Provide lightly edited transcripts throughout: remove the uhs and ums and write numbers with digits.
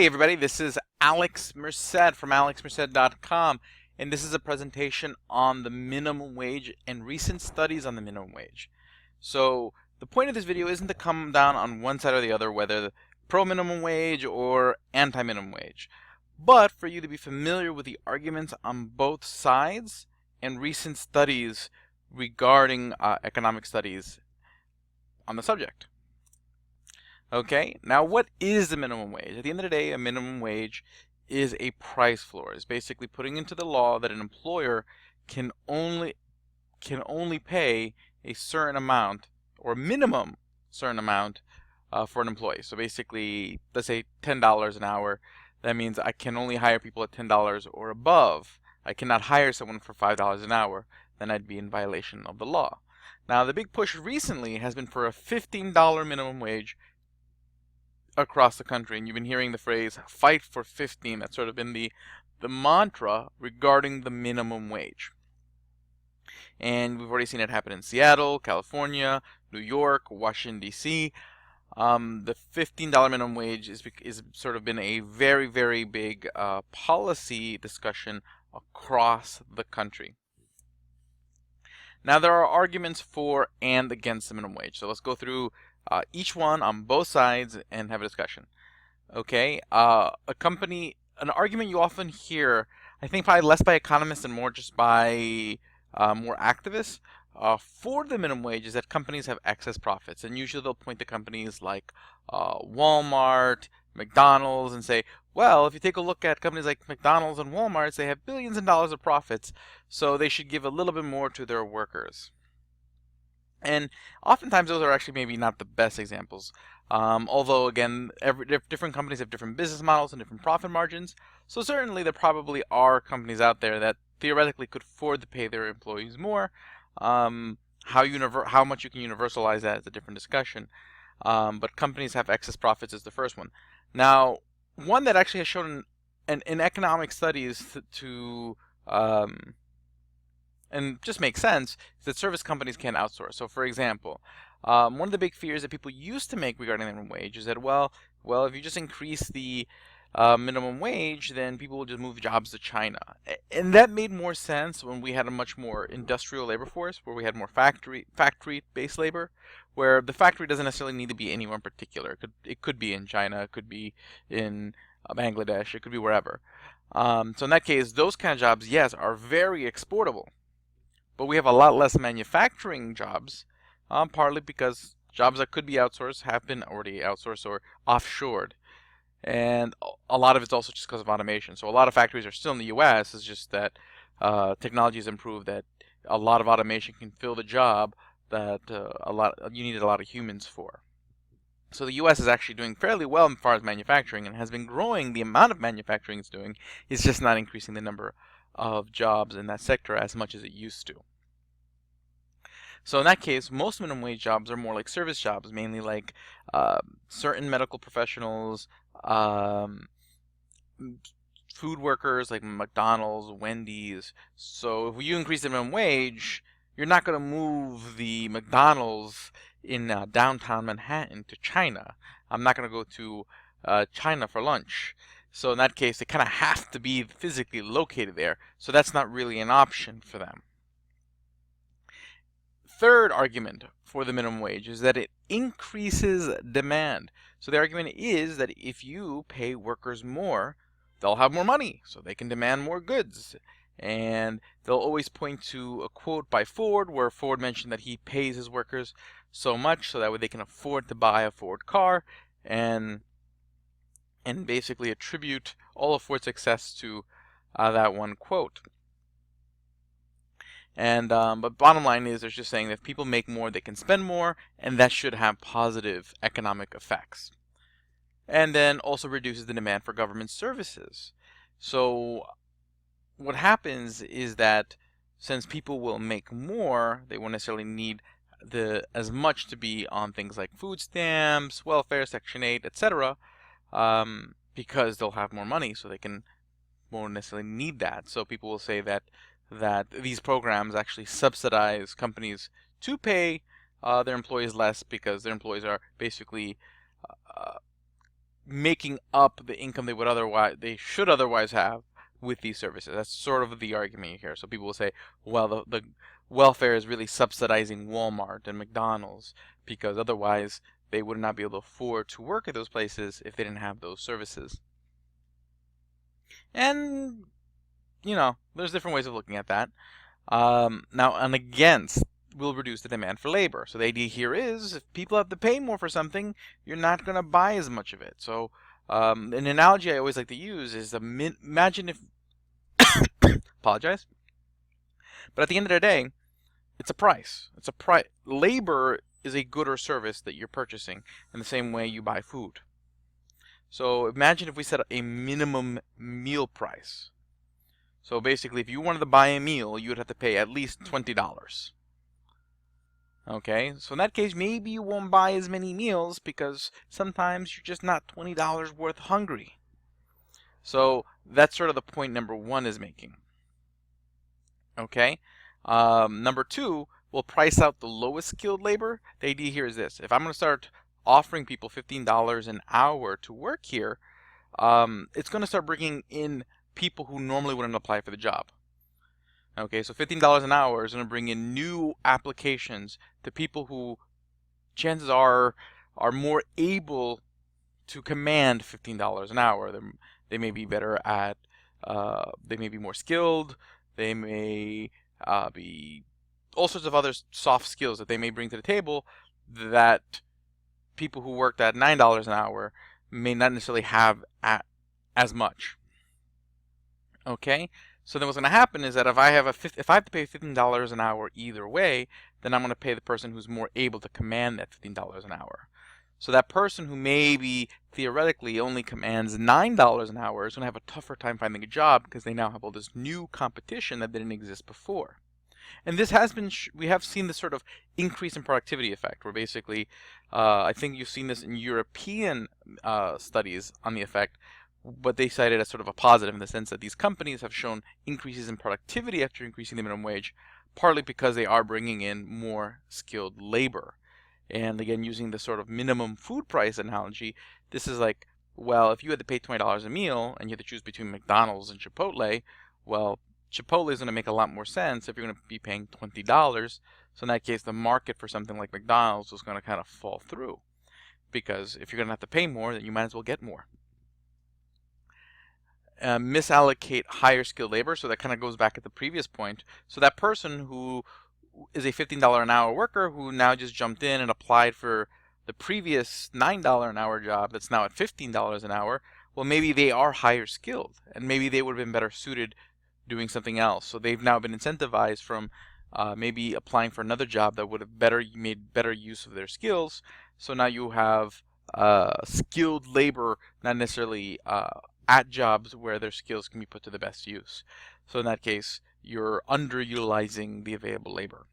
Hey everybody, this is Alex Merced from alexmerced.com, and this is a presentation on the minimum wage and recent studies on the minimum wage. So the point of this video isn't to come down on one side or the other, whether pro minimum wage or anti-minimum wage, but for you to be familiar with the arguments on both sides and recent studies regarding economic studies on the subject. Okay, now what is the minimum wage? At the end of the day, a minimum wage is a price floor. It's basically putting into the law that an employer can only pay a certain amount or minimum certain amount for an employee. So basically, let's say $10 an hour. That means I can only hire people at $10 or above. I cannot hire someone for $5 an hour. Then I'd be in violation of the law. Now, the big push recently has been for a $15 minimum wage across the country, and you've been hearing the phrase fight for 15. That's sort of been the mantra regarding the minimum wage, and we've already seen it happen in Seattle, California, New York, Washington D.C. The $15 minimum wage is sort of been a very big policy discussion across the country. Now there are arguments for and against the minimum wage, so let's go through each one on both sides and have a discussion. Okay, an argument you often hear, I think probably less by economists and more just by more activists, for the minimum wage is that companies have excess profits, and usually they'll point to companies like Walmart, McDonald's, and say, well, if you take a look at companies like McDonald's and Walmart, they have billions of dollars of profits, so they should give a little bit more to their workers. And oftentimes those are actually maybe not the best examples. Although, again, different companies have different business models and different profit margins. So certainly there probably are companies out there that theoretically could afford to pay their employees more. How much you can universalize that is a different discussion. But companies have excess profits is the first one. Now, one that actually has shown in economic studies and just makes sense, is that service companies can outsource. So for example, one of the big fears that people used to make regarding the minimum wage is that, well, if you just increase the minimum wage, then people will just move jobs to China. And that made more sense when we had a much more industrial labor force, where we had more factory-based labor, where the factory doesn't necessarily need to be anywhere in particular. It could be in China, it could be in Bangladesh, it could be wherever. So in that case, those kind of jobs, yes, are very exportable. But we have a lot less manufacturing jobs, partly because jobs that could be outsourced have been already outsourced or offshored. And a lot of it's also just because of automation. So a lot of factories are still in the U.S. It's just that technology has improved, that a lot of automation can fill the job that you needed a lot of humans for. So the U.S. is actually doing fairly well as far as manufacturing and has been growing. The amount of manufacturing it's doing is just not increasing the number of jobs in that sector as much as it used to. So in that case, most minimum wage jobs are more like service jobs, mainly like certain medical professionals, food workers like McDonald's, Wendy's. So if you increase the minimum wage, you're not going to move the McDonald's in downtown Manhattan to China. I'm not going to go to China for lunch. So in that case, they kind of have to be physically located there. So that's not really an option for them. Third argument for the minimum wage is that it increases demand. So the argument is that if you pay workers more, they'll have more money, so they can demand more goods. And they'll always point to a quote by Ford, where Ford mentioned that he pays his workers so much so that way they can afford to buy a Ford car, and basically attribute all of Ford's success to that one quote. And but bottom line is, they're just saying that if people make more, they can spend more, and that should have positive economic effects. And then also reduces the demand for government services. So what happens is that since people will make more, they won't necessarily need as much to be on things like food stamps, welfare, Section 8, etc. Because they'll have more money, so they won't necessarily need that. So people will say that these programs actually subsidize companies to pay their employees less, because their employees are basically making up the income they should otherwise have with these services. That's sort of the argument here. So people will say, well, the welfare is really subsidizing Walmart and McDonald's because otherwise they would not be able to afford to work at those places if they didn't have those services. And, there's different ways of looking at that. Now, an against will reduce the demand for labor. So the idea here is if people have to pay more for something, you're not going to buy as much of it. So an analogy I always like to use is imagine if, apologize, but at the end of the day, it's a price. It's a price. Labor is a good or service that you're purchasing in the same way you buy food. So imagine if we set a minimum meal price. So basically, if you wanted to buy a meal, you would have to pay at least $20. Okay, so in that case, maybe you won't buy as many meals because sometimes you're just not $20 worth hungry. So that's sort of the point number one is making. Okay, number two, we'll price out the lowest skilled labor. The idea here is this: if I'm going to start offering people $15 an hour to work here, it's going to start bringing in people who normally wouldn't apply for the job. Okay, so $15 an hour is going to bring in new applications to people who, chances are more able to command $15 an hour. They may be better at, they may be more skilled. They may be all sorts of other soft skills that they may bring to the table that people who worked at $9 an hour may not necessarily have as much. Okay, so then what's going to happen is that if I have to pay $15 an hour either way, then I'm going to pay the person who's more able to command that $15 an hour. So that person who maybe theoretically only commands $9 an hour is going to have a tougher time finding a job because they now have all this new competition that didn't exist before. And this has been, we have seen this sort of increase in productivity effect, where basically, I think you've seen this in European studies on the effect, but they cite it as sort of a positive in the sense that these companies have shown increases in productivity after increasing the minimum wage, partly because they are bringing in more skilled labor. And again, using the sort of minimum food price analogy, this is like, well, if you had to pay $20 a meal and you had to choose between McDonald's and Chipotle, well, Chipotle is going to make a lot more sense if you're going to be paying $20. So in that case, the market for something like McDonald's is going to kind of fall through. Because if you're going to have to pay more, then you might as well get more. Misallocate higher skilled labor. So that kind of goes back at the previous point. So that person who is a $15 an hour worker who now just jumped in and applied for the previous $9 an hour job that's now at $15 an hour, well, maybe they are higher skilled and maybe they would have been better suited doing something else. So they've now been incentivized from maybe applying for another job that would have made better use of their skills. So now you have skilled labor, not necessarily at jobs where their skills can be put to the best use. So in that case, you're underutilizing the available labor.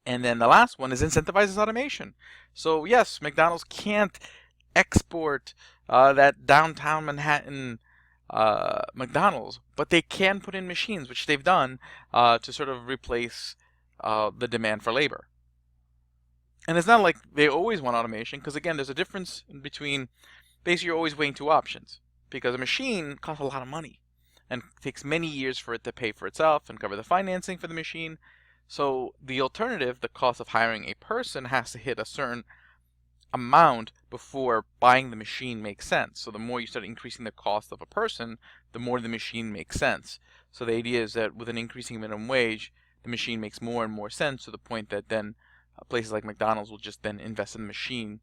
And then the last one is incentivizes automation. So yes, McDonald's can't export that downtown Manhattan McDonald's, but they can put in machines, which they've done, to sort of replace the demand for labor. And it's not like they always want automation, because again, there's a difference between, basically you're always weighing two options, because a machine costs a lot of money and takes many years for it to pay for itself and cover the financing for the machine. So the alternative, the cost of hiring a person, has to hit a certain amount before buying the machine makes sense. So the more you start increasing the cost of a person, the more the machine makes sense. So the idea is that with an increasing minimum wage, the machine makes more and more sense, to the point that then places like McDonald's will just then invest in the machine,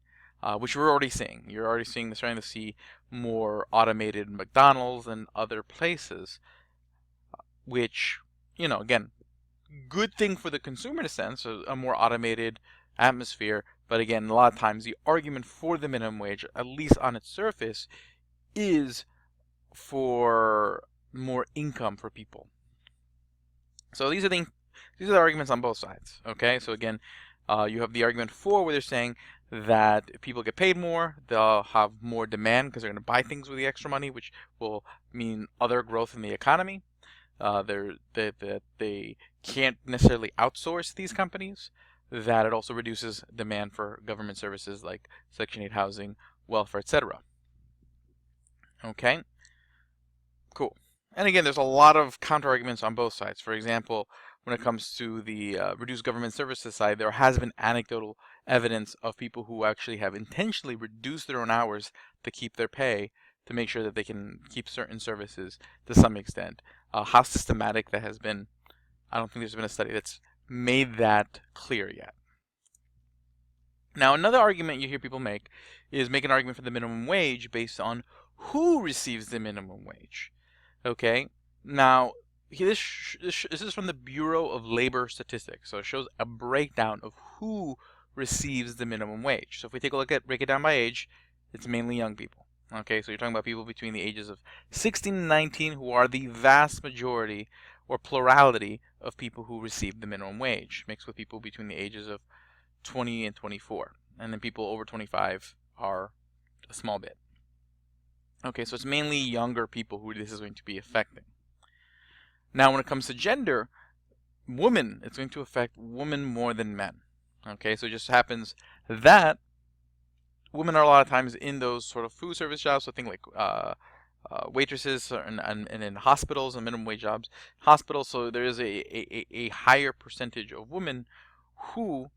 which we're already seeing. You're already starting to see more automated McDonald's and other places, which, again, good thing for the consumer in a sense, a more automated atmosphere. But again, a lot of times the argument for the minimum wage, at least on its surface, is for more income for people. So these are the arguments on both sides. Okay, so again, you have the argument for, where they're saying that if people get paid more, they'll have more demand because they're going to buy things with the extra money, which will mean other growth in the economy. They can't necessarily outsource these companies, that it also reduces demand for government services like Section 8 housing welfare, etc. Okay, cool. And again, there's a lot of counter arguments on both sides. For example, when it comes to the reduced government services side, there has been anecdotal evidence of people who actually have intentionally reduced their own hours to keep their pay, to make sure that they can keep certain services to some extent. How systematic that has been, I don't think there's been a study that's made that clear yet. Now, another argument you hear people make is make an argument for the minimum wage based on who receives the minimum wage. Okay, now this is from the Bureau of Labor Statistics, so it shows a breakdown of who receives the minimum wage. So if we take a look at break it down by age, it's mainly young people. Okay, so you're talking about people between the ages of 16 and 19 who are the vast majority or plurality of people who receive the minimum wage, mixed with people between the ages of 20 and 24. And then people over 25 are a small bit. Okay, so it's mainly younger people who this is going to be affecting. Now, when it comes to gender, women, it's going to affect women more than men. Okay, so it just happens that women are a lot of times in those sort of food service jobs, so things like waitresses and in hospitals and minimum wage jobs. Hospitals, so there is a higher percentage of women who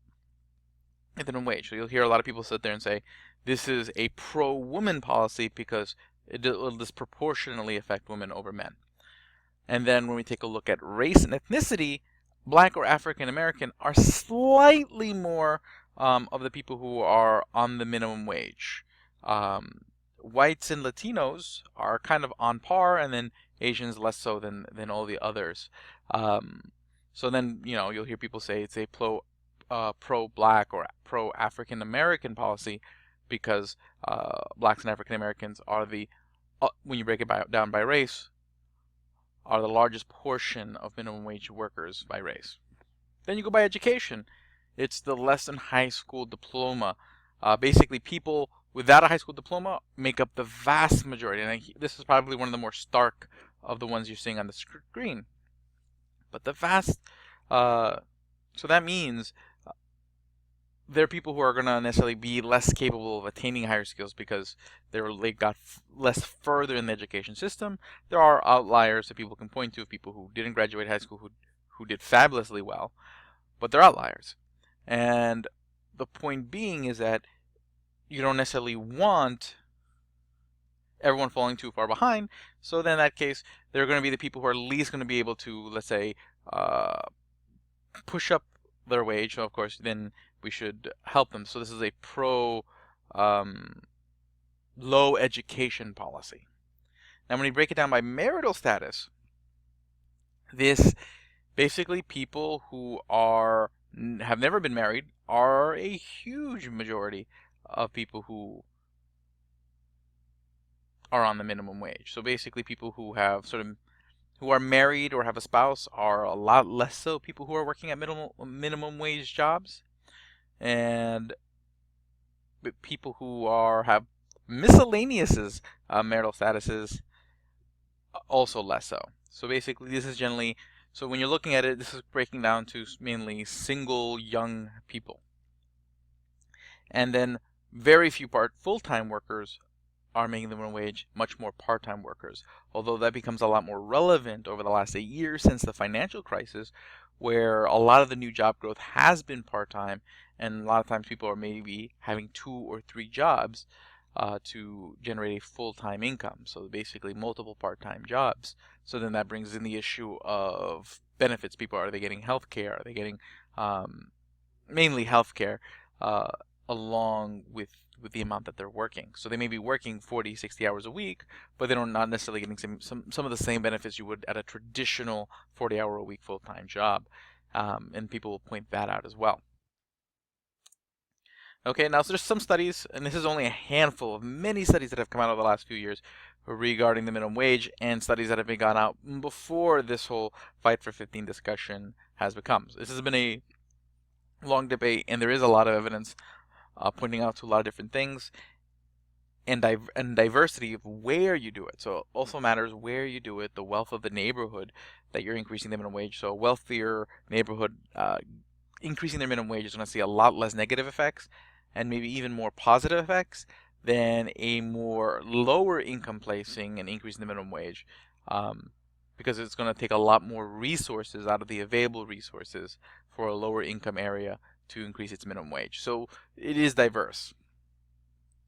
get the minimum wage. So you'll hear a lot of people sit there and say, this is a pro-woman policy because it will disproportionately affect women over men. And then when we take a look at race and ethnicity, Black or African American are slightly more of the people who are on the minimum wage. Whites and Latinos are kind of on par, and then Asians less so than all the others. So then, you know, you'll hear people say it's a pro-Black or pro-African American policy because Blacks and African Americans are the, when you break it down by race, are the largest portion of minimum wage workers by race. Then you go by education. It's the less than high school diploma. Basically, people without a high school diploma make up the vast majority. And this is probably one of the more stark of the ones you're seeing on the screen. But the vast, so that means there are people who are going to necessarily be less capable of attaining higher skills because they got less further in the education system. There are outliers that people can point to of people who didn't graduate high school who did fabulously well, but they're outliers. And the point being is that you don't necessarily want everyone falling too far behind. So then in that case, there are going to be the people who are at least going to be able to, let's say, push up their wage. So of course, then we should help them. So this is a low education policy. Now, when you break it down by marital status, this basically people who have never been married are a huge majority of people who are on the minimum wage. So basically, people who have who are married or have a spouse are a lot less so people who are working at minimum wage jobs, and people who have miscellaneous marital statuses also less so. So basically, this is generally, so when you're looking at it, this is breaking down to mainly single young people, and then very few full-time workers are making the minimum wage, much more part-time workers. Although that becomes a lot more relevant over the last 8 years since the financial crisis, where a lot of the new job growth has been part-time, and a lot of times people are maybe having 2 or 3 jobs to generate a full-time income. So basically multiple part-time jobs. So then that brings in the issue of benefits. People, are they getting health care? Are they getting mainly health care along with the amount that they're working? So they may be working 40, 60 hours a week, but they're not necessarily getting some of the same benefits you would at a traditional 40-hour-a-week full-time job. And people will point that out as well. Okay, now so there's some studies, and this is only a handful of many studies that have come out over the last few years regarding the minimum wage, and studies that have been gone out before this whole Fight for 15 discussion has become. This has been a long debate, and there is a lot of evidence pointing out to a lot of different things, and diversity of where you do it. So it also matters where you do it, the wealth of the neighborhood that you're increasing the minimum wage. So a wealthier neighborhood increasing their minimum wage is going to see a lot less negative effects and maybe even more positive effects than a more lower income placing an increase in the minimum wage, because it's going to take a lot more resources out of the available resources for a lower income area to increase its minimum wage. So it is diverse.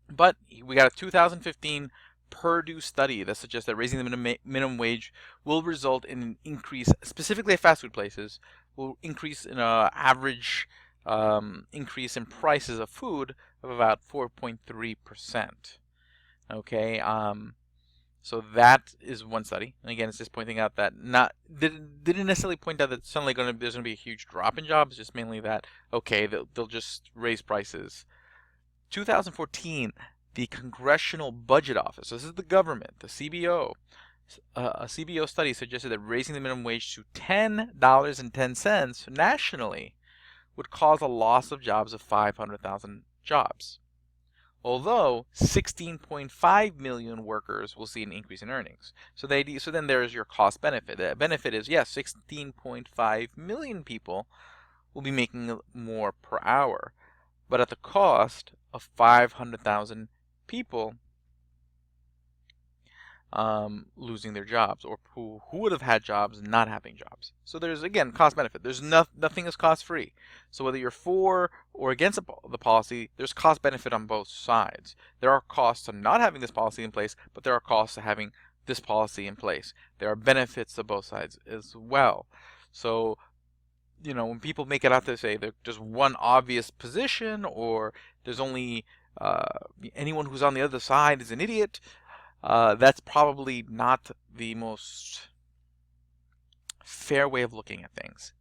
But we got a 2015 Purdue study that suggests that raising the minimum wage will result in an increase, specifically at fast food places, will increase in an average increase in prices of food of about 4.3%. Okay, so that is one study. And again, it's just pointing out that didn't necessarily point out that suddenly there's going to be a huge drop in jobs. Just mainly that, okay, they'll just raise prices. 2014, the Congressional Budget Office, so this is the government, the CBO, a CBO study suggested that raising the minimum wage to $10.10 nationally would cause a loss of jobs of 500,000 jobs. Although 16.5 million workers will see an increase in earnings. So then there's your cost benefit. The benefit is, yes, 16.5 million people will be making more per hour, but at the cost of 500,000 people losing their jobs, or who would have had jobs not having jobs. So there's, again, cost benefit. There's nothing is cost free. So whether you're for or against the policy, there's cost benefit on both sides. There are costs to not having this policy in place, but there are costs to having this policy in place. There are benefits to both sides as well. So, you know, when people make it out to say there's just one obvious position, or there's only anyone who's on the other side is an idiot, that's probably not the most fair way of looking at things.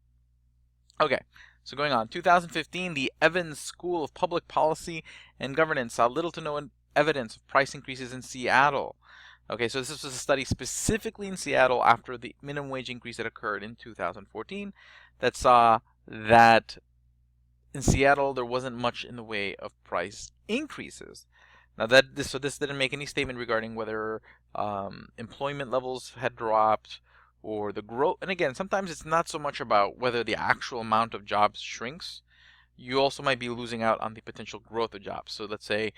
Okay, so going on. 2015, the Evans School of Public Policy and Governance saw little to no evidence of price increases in Seattle. Okay, so this was a study specifically in Seattle after the minimum wage increase that occurred in 2014 that saw that in Seattle there wasn't much in the way of price increases. Now this didn't make any statement regarding whether employment levels had dropped or the growth. And again, sometimes it's not so much about whether the actual amount of jobs shrinks. You also might be losing out on the potential growth of jobs. So let's say,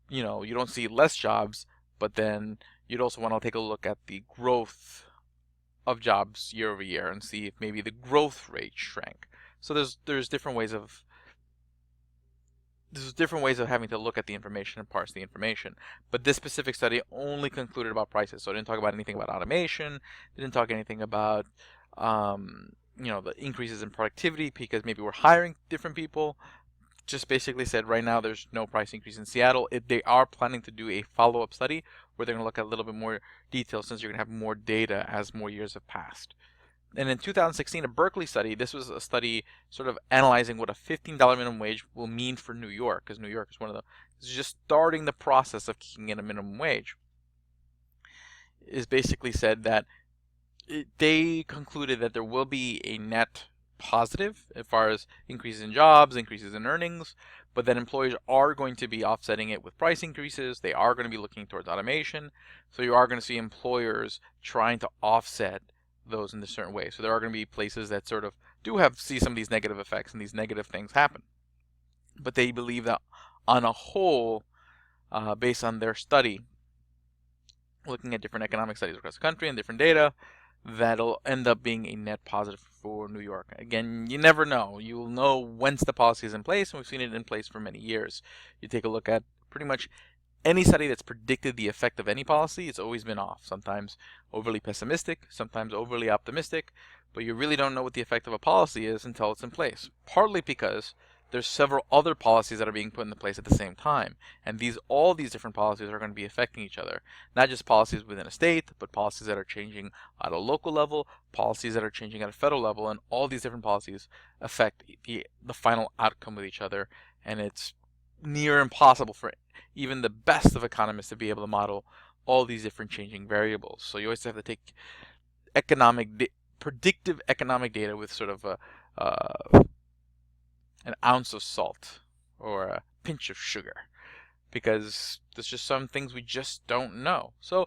you know, you don't see less jobs, but then you'd also want to take a look at the growth of jobs year over year and see if maybe the growth rate shrank. So there's different ways of having to look at the information and parse the information. But this specific study only concluded about prices. So it didn't talk about anything about automation. It didn't talk anything about you know, the increases in productivity because maybe we're hiring different people. Just basically said right now there's no price increase in Seattle. They are planning to do a follow-up study where they're going to look at a little bit more detail since you're going to have more data as more years have passed. And in 2016, a Berkeley study, this was a study sort of analyzing what a $15 minimum wage will mean for New York, because New York is just starting the process of kicking in a minimum wage. Is basically said that they concluded that there will be a net positive as far as increases in jobs, increases in earnings, but that employers are going to be offsetting it with price increases. They are going to be looking towards automation. So you are going to see employers trying to offset those in a certain way. So there are going to be places that sort of see some of these negative effects and these negative things happen. But they believe that on a whole, based on their study, looking at different economic studies across the country and different data, that'll end up being a net positive for New York. Again, you never know. You'll know once the policy is in place, and we've seen it in place for many years. You take a look at pretty much any study that's predicted the effect of any policy, it's always been off. Sometimes overly pessimistic, sometimes overly optimistic, but you really don't know what the effect of a policy is until it's in place. Partly because there's several other policies that are being put into place at the same time, and all these different policies are going to be affecting each other. Not just policies within a state, but policies that are changing at a local level, policies that are changing at a federal level, and all these different policies affect the final outcome with each other, and it's near impossible for even the best of economists to be able to model all these different changing variables. So you always have to take predictive economic data with sort of an ounce of salt or a pinch of sugar, because there's just some things we just don't know. So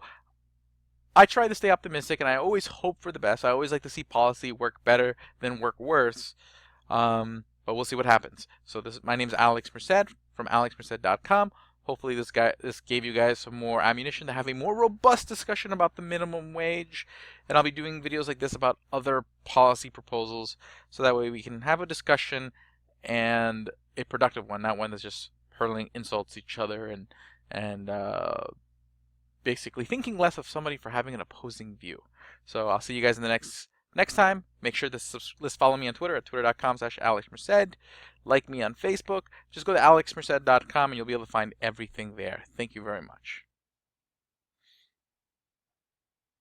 I try to stay optimistic, and I always hope for the best. I always like to see policy work better than work worse. But we'll see what happens. So my name is Alex Merced from alexmerced.com. Hopefully this gave you guys some more ammunition to have a more robust discussion about the minimum wage. And I'll be doing videos like this about other policy proposals, so that way we can have a discussion, and a productive one, not one that's just hurling insults at each other and basically thinking less of somebody for having an opposing view. So I'll see you guys in the next time. Make sure to follow me on Twitter at twitter.com/AlexMerced. Like me on Facebook. Just go to alexmerced.com and you'll be able to find everything there. Thank you very much.